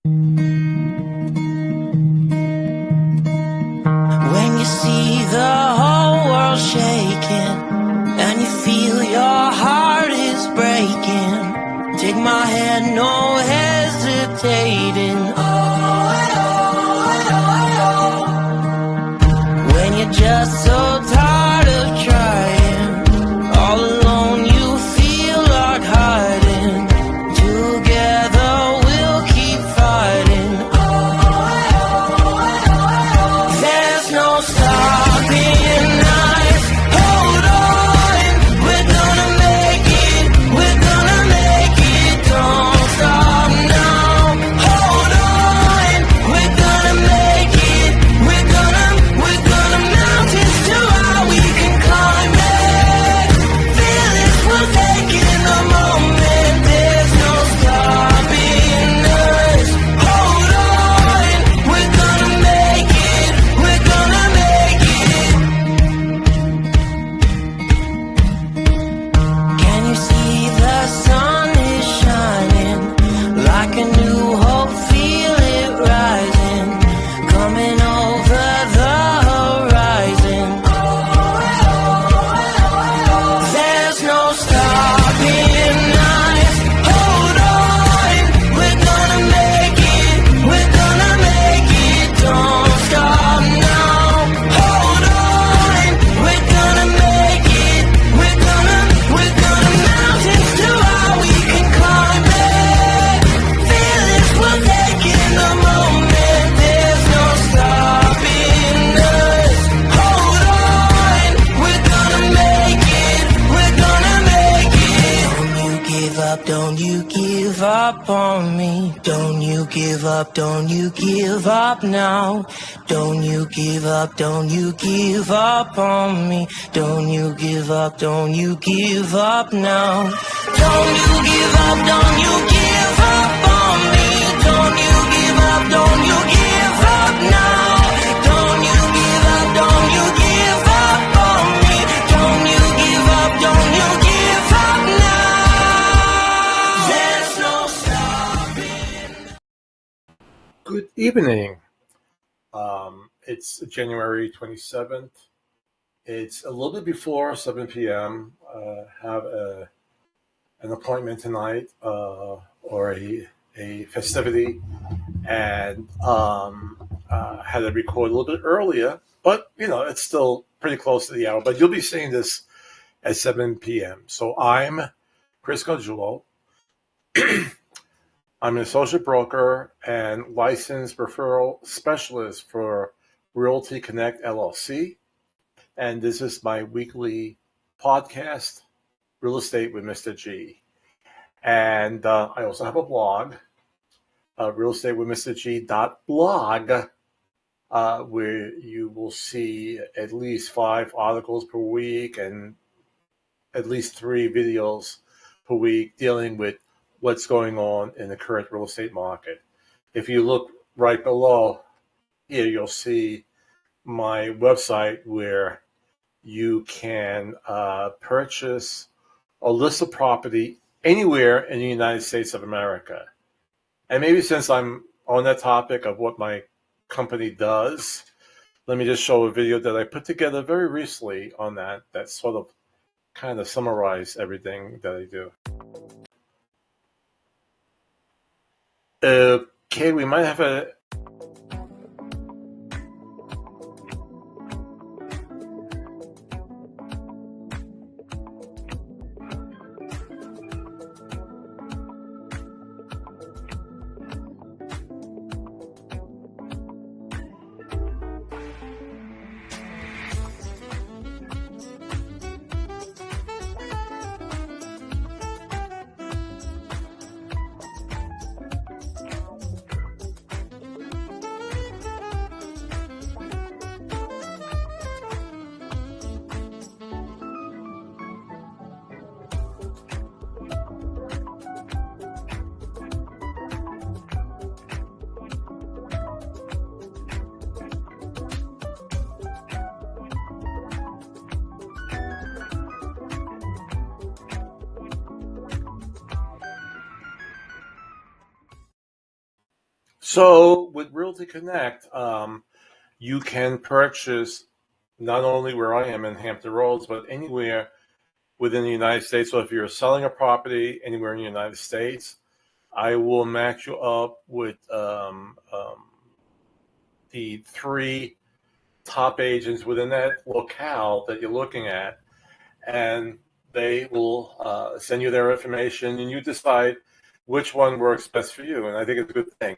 When you see the whole world shaking and you feel your heart is breaking, take my hand, no hesitating. When you're just so tired of trying, all alone you feel like hiding. Together we'll keep fighting. There's no stopping us. Hold on, we're gonna make it. We're gonna make it. Don't stop now. Hold on, we're gonna make it. We're gonna mountains too high we can climb it. Feel it, we're taking the moment. There's no stopping us. Hold on, we're gonna make it. We're gonna make it. Can you see the sun is shining like a new hope? Feel it rising, coming over the horizon. There's no stopping us. Hold on, we're gonna make it. We're gonna make it. Don't stop now. Hold on, we're gonna make it. We're gonna mountains too high we can climb it. Feel it, we're taking the moment. There's no stopping us. Hold on, we're gonna make it. We're gonna make it. Don't you give up on me. Don't you give up, don't you give up now. Don't you give up on me. Don't you give up now. Don't you give up on me. Don't you give up now. Don't you give up on me. Don't you give up now. There's no stopping. Good evening. It's January 27th. It's a little bit before 7 p.m. Have an appointment tonight or a festivity, and had to record a little bit earlier, but it's still pretty close to the hour. But you'll be seeing this at 7 p.m. So I'm Chris Garguilo. I'm an associate broker and licensed referral specialist for Realty Connect LLC. And this is my weekly podcast, Real Estate with Mr. G. And I also have a blog, realestatewithmrg.blog, where you will see at least 5 articles per week and at least 3 videos per week dealing with what's going on in the current real estate market. If you look right below here, you'll see my website where you can purchase or list a property anywhere in the United States of America. And maybe since I'm on that topic of what my company does, let me just show a video that I put together very recently on that sort of kind of summarize everything that I do. Okay, we might have a So with Realty Connect, you can purchase not only where I am in Hampton Roads, but anywhere within the United States. So if you're selling a property anywhere in the United States, I will match you up with the three top agents within that locale that you're looking at, and they will send you their information, and you decide which one works best for you. And I think it's a good thing.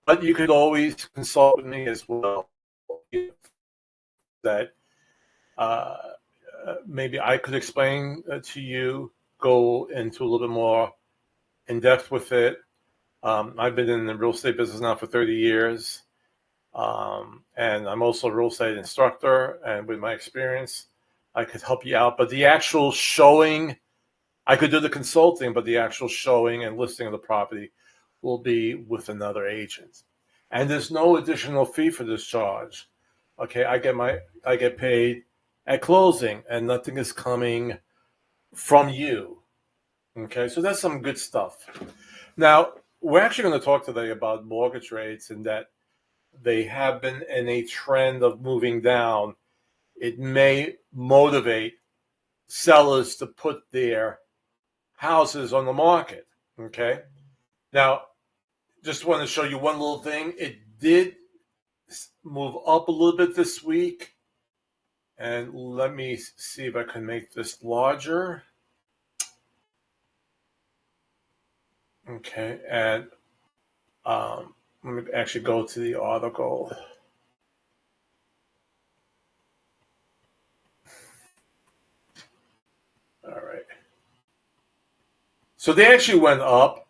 But you could always consult with me as well. That uh, maybe I could explain to you, go into a little bit more in depth with it. I've been in the real estate business now for 30 years. And I'm also a real estate instructor. And with my experience, I could help you out. But the actual showing, I could do the consulting, but the actual showing and listing of the property will be with another agent. And there's no additional fee for this charge. Okay, I get paid at closing, and nothing is coming from you. Okay, so that's some good stuff. Now, we're actually going to talk today about mortgage rates and that they have been in a trend of moving down. It may motivate sellers to put their houses on the market. Okay, now just want to show you one little thing. It did move up a little bit this week. And let me see if I can make this larger. Okay, and let me actually go to the article. All right. So they actually went up.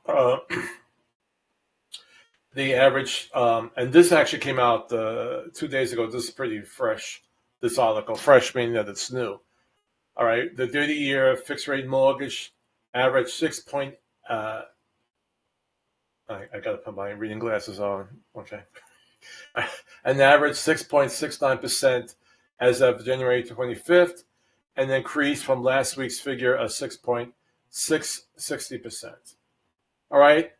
The average, and this actually came out 2 days ago. This is pretty fresh, this article. Fresh meaning that it's new. All right. The 30-year fixed rate mortgage average 6 point. I got to put my reading glasses on. Okay. An average 6.69% as of January 25th, and increased from last week's figure of 6.660%. All right.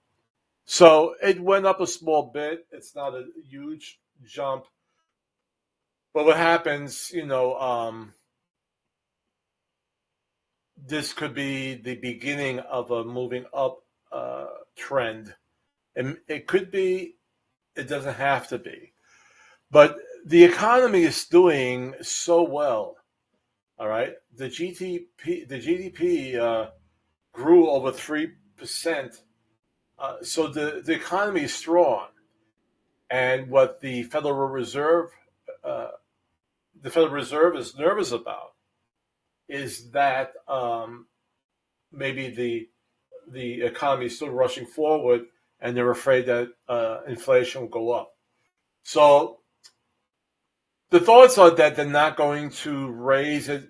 So it went up a small bit. It's not a huge jump. But what happens, this could be the beginning of a moving up trend. And it could be, it doesn't have to be. But the economy is doing so well. All right. The GDP grew over 3%. So the economy is strong. And what the Federal Reserve is nervous about is that maybe the economy is still rushing forward, and they're afraid that inflation will go up. So the thoughts are that they're not going to raise it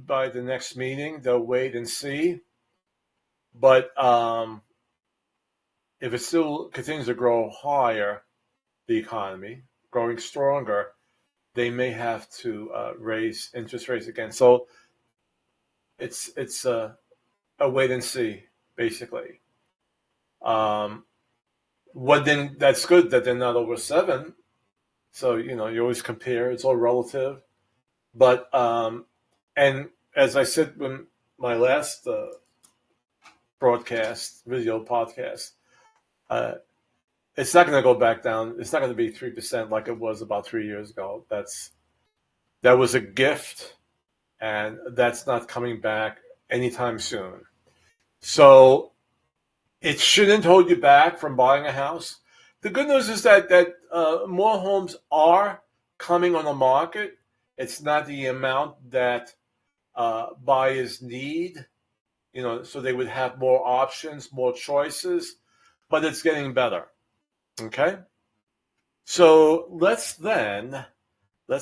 by the next meeting. They'll wait and see. But if it still continues to grow higher, the economy growing stronger, they may have to raise interest rates again. So it's a wait and see, basically. Then that's good that they're not over 7. So you always compare. It's all relative. But and as I said in my last video podcast, it's not going to go back down. It's not going to be 3% like it was about 3 years ago. That was a gift, and that's not coming back anytime soon. So it shouldn't hold you back from buying a house. The good news is that more homes are coming on the market. It's not the amount that buyers need, so they would have more options, more choices, but it's getting better. Okay? So let's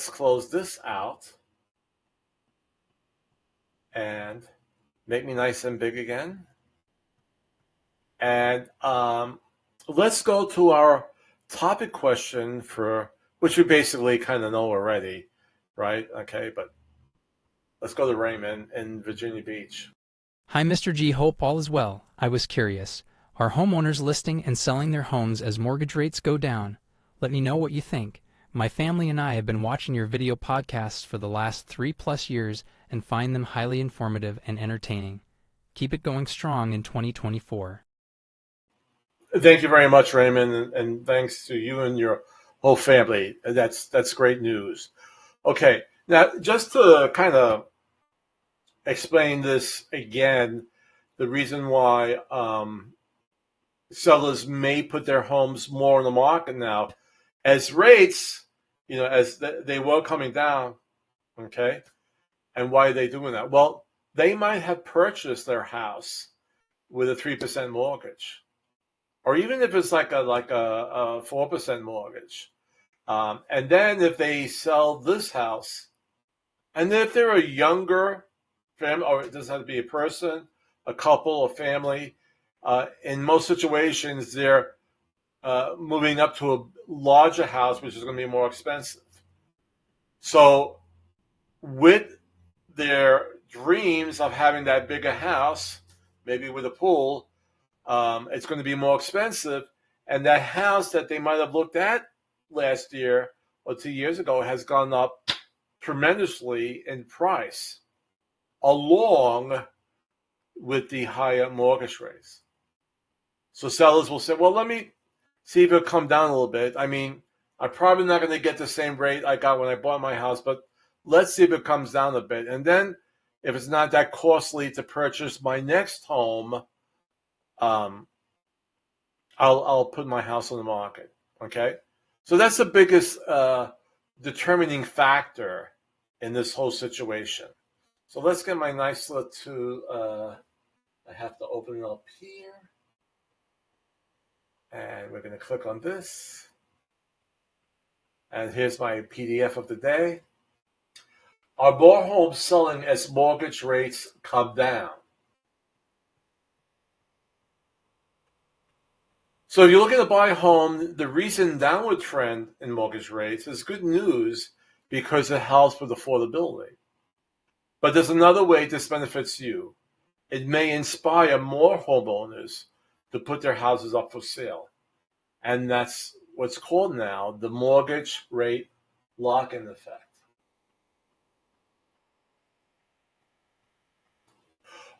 close this out and make me nice and big again. And let's go to our topic question, which we basically kind of know already, right? Okay, but let's go to Raymond in Virginia Beach. Hi, Mr. G. Hope all is well. I was curious. Are homeowners listing and selling their homes as mortgage rates go down? Let me know what you think. My family and I have been watching your video podcasts for the last 3+ years and find them highly informative and entertaining. Keep it going strong in 2024. Thank you very much, Raymond, and thanks to you and your whole family. That's great news. Okay, now just to kind of explain this again, the reason why sellers may put their homes more on the market now, as rates, as they were coming down, okay? And why are they doing that? Well, they might have purchased their house with a 3% mortgage, or even if it's like a 4% mortgage. And then if they sell this house, and if they're a younger family, or it doesn't have to be a person, a couple, a family, in most situations, they're moving up to a larger house, which is going to be more expensive. So with their dreams of having that bigger house, maybe with a pool, it's going to be more expensive. And that house that they might have looked at last year or 2 years ago has gone up tremendously in price, along with the higher mortgage rates. So sellers will say, well, let me see if it'll come down a little bit. I mean, I'm probably not going to get the same rate I got when I bought my house, but let's see if it comes down a bit. And then if it's not that costly to purchase my next home, I'll put my house on the market. Okay? So that's the biggest determining factor in this whole situation. So let's get my nice little I have to open it up here. And we're going to click on this. And here's my PDF of the day. Are more homes selling as mortgage rates come down? So if you're looking to buy a home, the recent downward trend in mortgage rates is good news because it helps with affordability. But there's another way this benefits you. It may inspire more homeowners to put their houses up for sale. And that's what's called now the mortgage rate lock-in effect.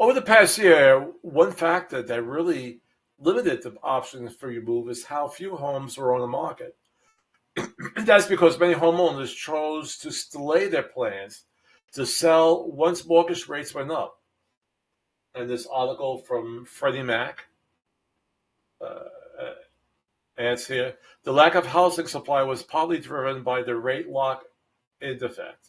Over the past year, one factor that really limited the options for your move is how few homes were on the market. That's because many homeowners chose to delay their plans to sell once mortgage rates went up. And this article from Freddie Mac adds here, the lack of housing supply was partly driven by the rate lock-in effect.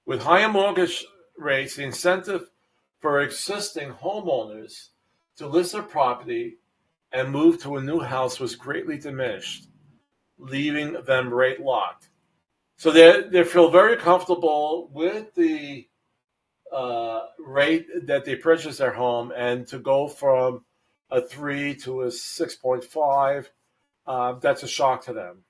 With higher mortgage rates, the incentive for existing homeowners to list their property and move to a new house was greatly diminished, leaving them rate locked. So they feel very comfortable with the rate that they purchased their home, and to go from a 3 to a 6.5, that's a shock to them.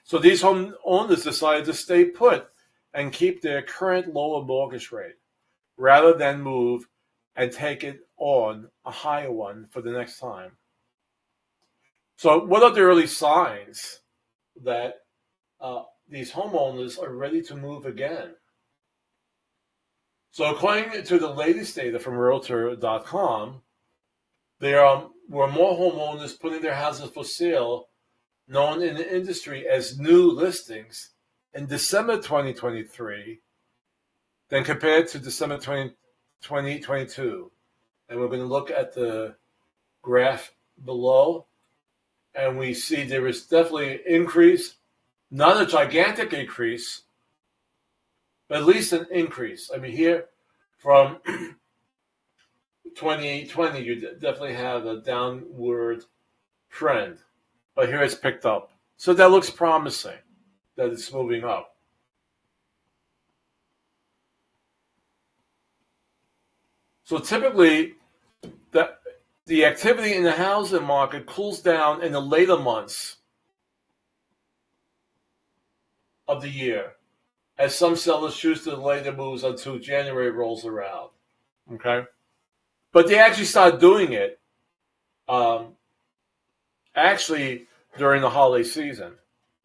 So these homeowners decided to stay put and keep their current lower mortgage rate rather than move and take it on a higher one for the next time. So what are the early signs that these homeowners are ready to move again? So according to the latest data from Realtor.com, there were more homeowners putting their houses for sale, known in the industry as new listings, in December 2023 than compared to December 2022. And we're going to look at the graph below, and we see there is definitely an increase, not a gigantic increase, but at least an increase. I mean, here from 2020, you definitely have a downward trend, but here it's picked up. So that looks promising, that it's moving up. So typically, the activity in the housing market cools down in the later months of the year, as some sellers choose to delay their moves until January rolls around. Okay? But they actually start doing it actually during the holiday season,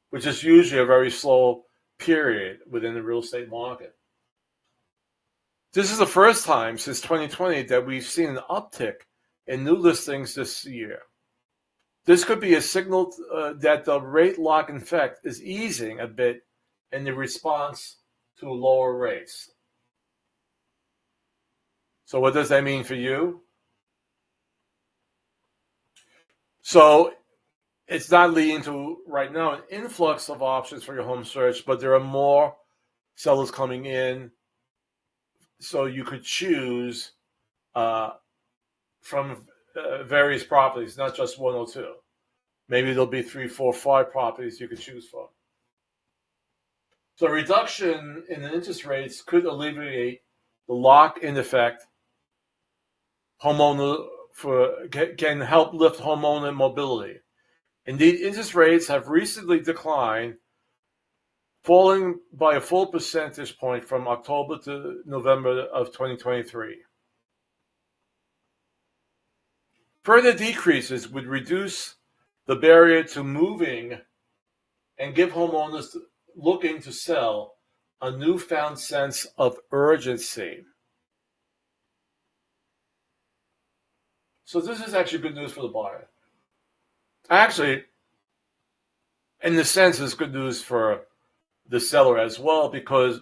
which is usually a very slow period within the real estate market. This is the first time since 2020 that we've seen an uptick in new listings this year. This could be a signal that the rate lock effect is easing a bit in the response to lower rates. So what does that mean for you? So it's not leading to, right now, an influx of options for your home search, but there are more sellers coming in, so you could choose from various properties, not just one or two. Maybe there'll be 3, 4, 5 properties you could choose from. So a reduction in the interest rates could alleviate the lock-in effect. Can help lift homeowner mobility. Indeed, interest rates have recently declined, falling by a full percentage point from October to November of 2023. Further decreases would reduce the barrier to moving and give homeowners looking to sell a newfound sense of urgency. So this is actually good news for the buyer. Actually, in the sense, it's good news for the seller as well, because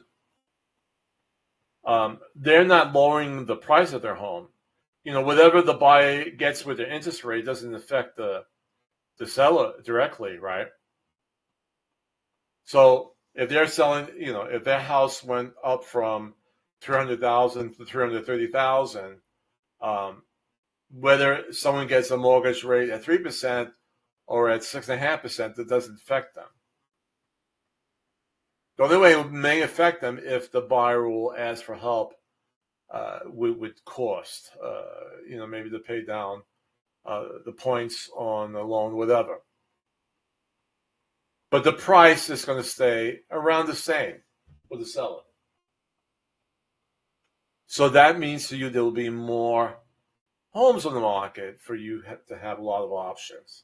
they're not lowering the price of their home. Whatever the buyer gets with their interest rate doesn't affect the seller directly, right? So if they're selling, if their house went up from $300,000 to $330,000, whether someone gets a mortgage rate at 3% or at 6.5%, that doesn't affect them. The only way it may affect them if the buyer will ask for help with cost, maybe to pay down the points on the loan, whatever. But the price is going to stay around the same for the seller. So that means to you there will be more homes on the market for you to have a lot of options.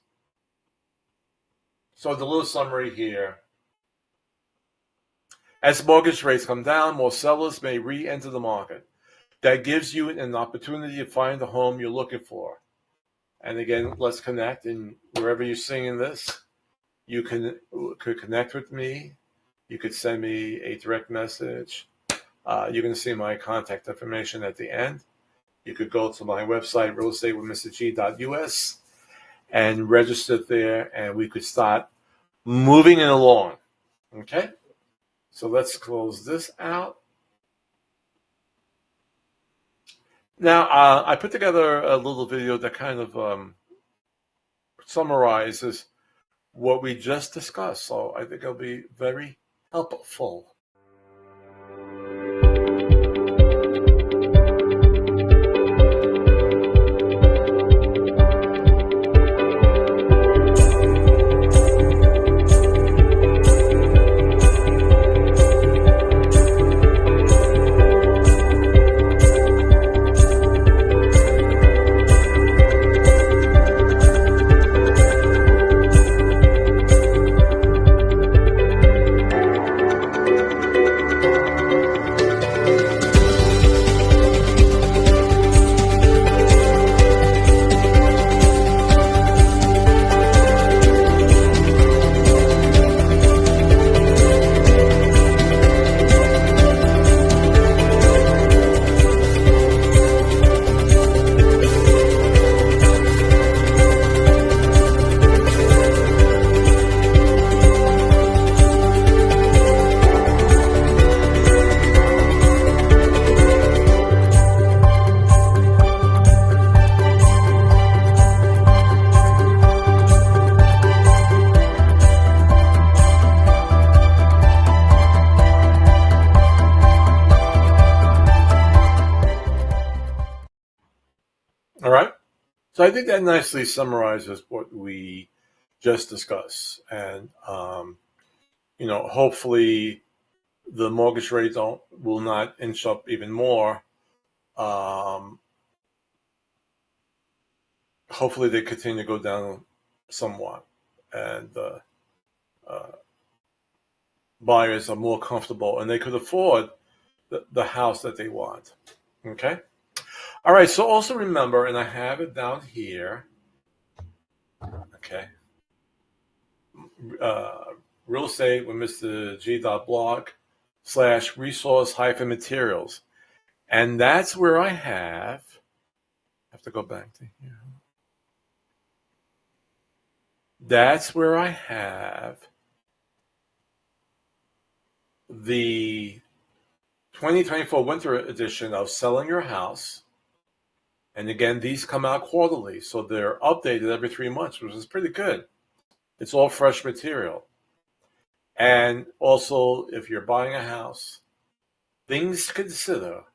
So the little summary here. As mortgage rates come down, more sellers may re-enter the market. That gives you an opportunity to find the home you're looking for. And again, let's connect. And wherever you're seeing this, you could connect with me. You could send me a direct message. You're going to see my contact information at the end. You could go to my website, realestatewithmrg.us, and register there, and we could start moving it along. Okay? So let's close this out. Now, I put together a little video that kind of summarizes what we just discussed. So I think it'll be very helpful. All right. So I think that nicely summarizes what we just discussed. And, hopefully the mortgage rates will not inch up even more. hopefully they continue to go down somewhat, and buyers are more comfortable and they could afford the house that they want. Okay? All right, so also remember, and I have it down here, okay, real estate with Mr. G. blog/resource-materials. And that's where I have to go back to here. That's where I have the 2024 winter edition of Selling Your House. And again, these come out quarterly, so they're updated every 3 months, which is pretty good. It's all fresh material. And also, if you're buying a house, things to consider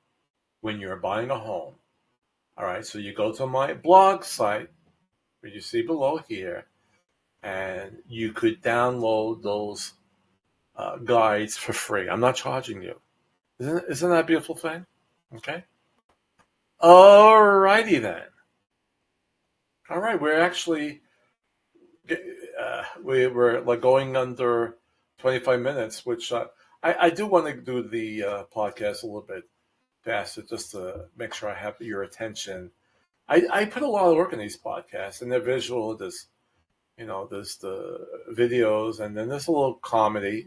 when you're buying a home. All right, so you go to my blog site, which you see below here, and you could download those guides for free. I'm not charging you. Isn't that a beautiful thing? Okay. All righty then. All right, we're actually we're like going under 25 minutes, which I do want to do the podcast a little bit faster, just to make sure I have your attention. I put a lot of work in these podcasts, and they're visual. There's the videos, and then there's a little comedy,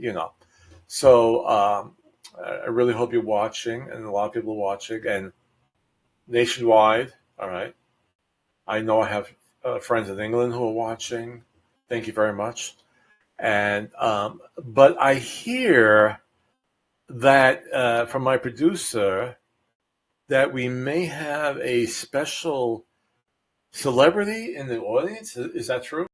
So I really hope you're watching, and a lot of people are watching, and nationwide. All right. I know I have friends in England who are watching. Thank you very much. And but I hear that from my producer that we may have a special celebrity in the audience. Is that true?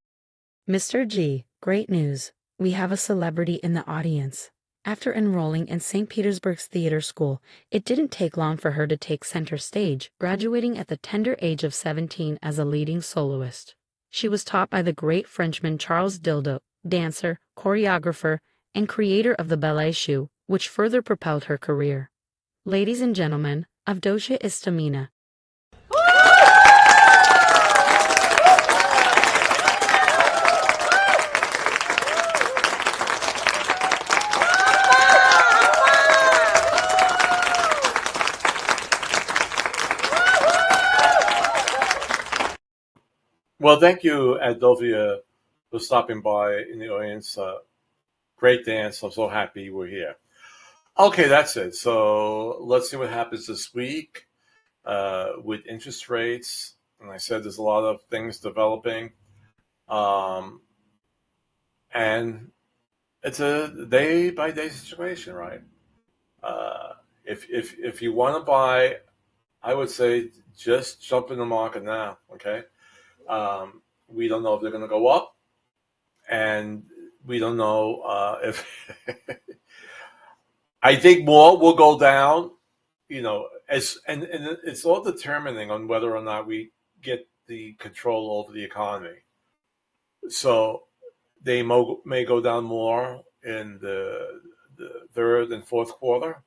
Mr. G, great news. We have a celebrity in the audience. After enrolling in St. Petersburg's theater school, it didn't take long for her to take center stage, graduating at the tender age of 17 as a leading soloist. She was taught by the great Frenchman Charles Dildo, dancer, choreographer, and creator of the ballet shoe, which further propelled her career. Ladies and gentlemen, Avdotia Istomina. Well, thank you, Adovia, for stopping by in the audience. Great dance. I'm so happy you were here. Okay, that's it. So let's see what happens this week with interest rates. And I said there's a lot of things developing. And it's a day-by-day situation, right? If you want to buy, I would say just jump in the market now, okay? We don't know if they're going to go up, and we don't know if I think more will go down, and it's all determining on whether or not we get the control over the economy. So they may go down more in the third and fourth quarter.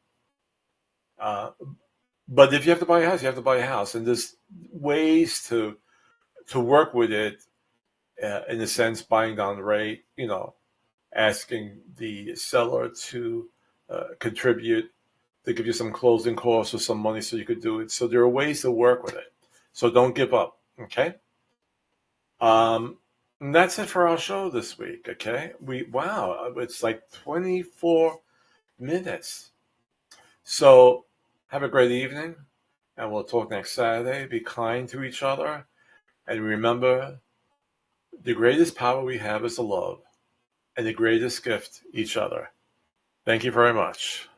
But if you have to buy a house, you have to buy a house, and there's ways to work with it, in a sense, buying down the rate, asking the seller to contribute, to give you some closing costs or some money so you could do it. So there are ways to work with it. So don't give up, okay? And that's it for our show this week, okay? Wow, it's like 24 minutes. So have a great evening, and we'll talk next Saturday. Be kind to each other. And remember, the greatest power we have is to love, and the greatest gift, each other. Thank you very much.